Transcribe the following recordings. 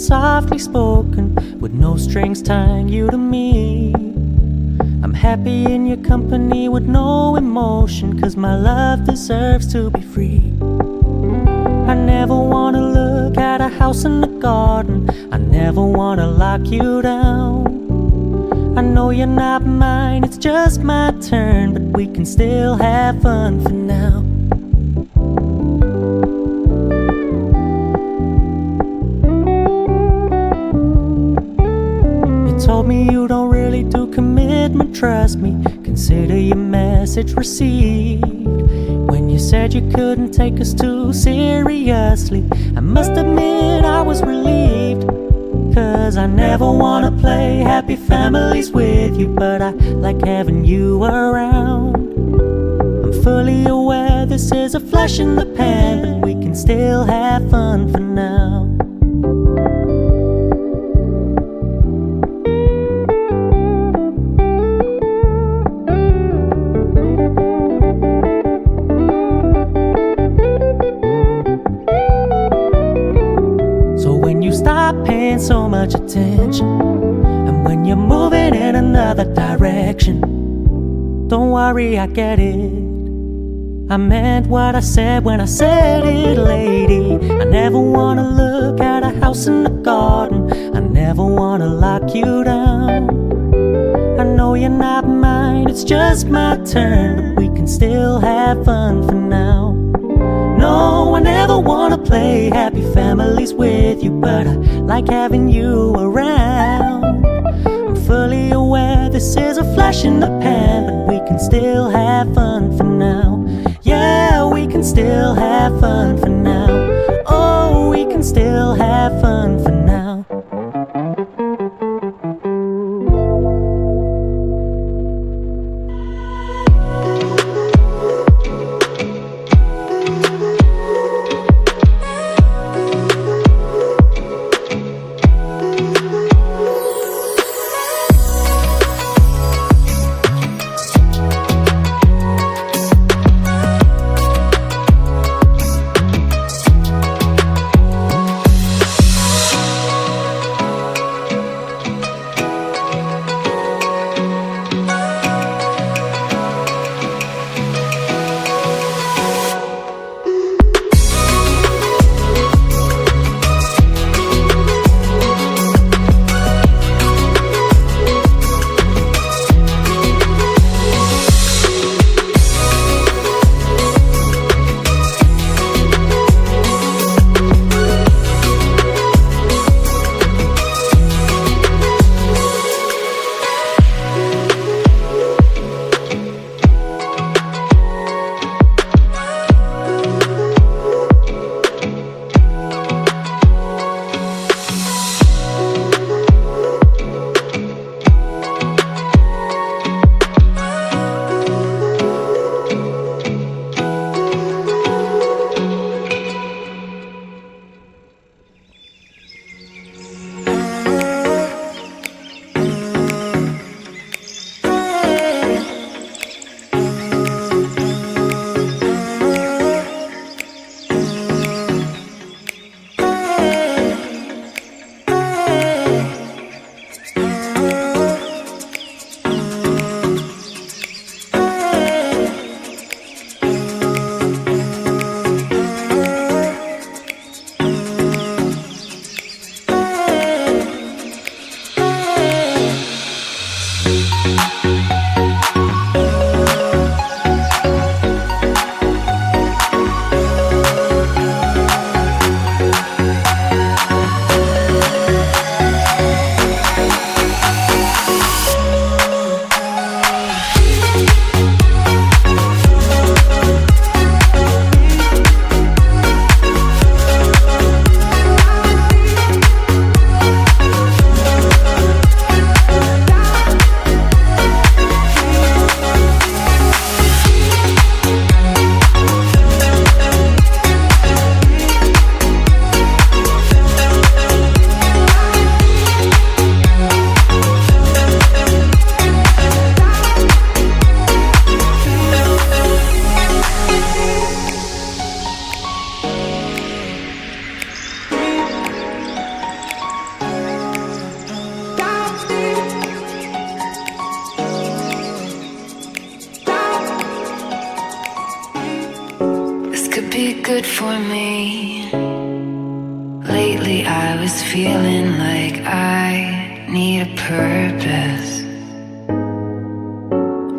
softly spoken, with no strings tying you to me. I'm happy in your company with no emotion, 'cause my love deserves to be free. I never wanna look at a house in the garden, I never wanna lock you down. I know you're not mine, it's just my turn, but we can still have fun for now. You told me you don't really do commitment, trust me, consider your message received. When you said you couldn't take us too seriously, I must admit I was relieved. 'Cause I never wanna play happy families with you, but I like having you around. I'm fully aware this is a flash in the pan, but we can still have fun for now. Stop paying so much attention, and when you're moving in another direction, don't worry, I get it. I meant what I said when I said it, lady. I never wanna look at a house in the garden, I never wanna lock you down. I know you're not mine, it's just my turn, but we can still have fun for now. No, I never wanna play happy families with you, but I like having you around. I'm fully aware this is a flash in the pan, but we can still have fun for now. Yeah, we can still have fun for now. Oh, we can still have fun for now. be good for me. Lately I was feeling like I need a purpose.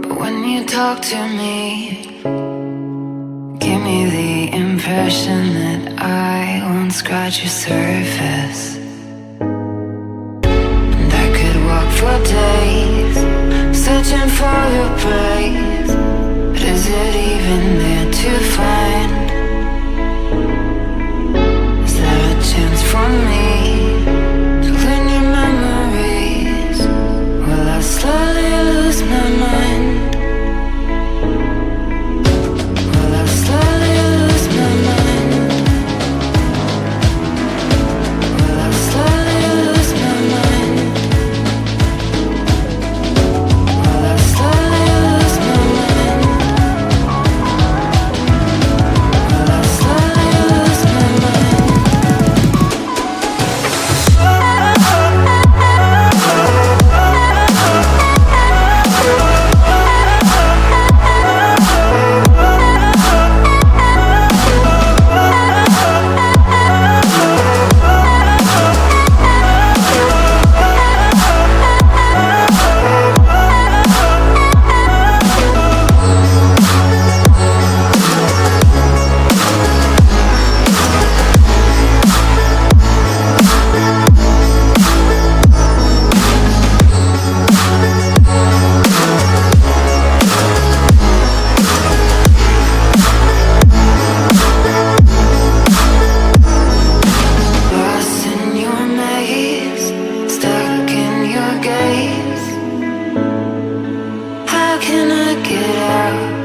But when you talk to me, give me the impression that I won't scratch your surface. And I could walk for days, searching for your praise. But is it even there to find? Is there a chance for me to learn your memories? Will I slowly lose my mind? Will I slowly lose my mind? Will I slowly lose my mind? Will I slowly lose my mind? Will I slowly lose my mind? Lost in your maze, stuck in your gaze. How can I get out?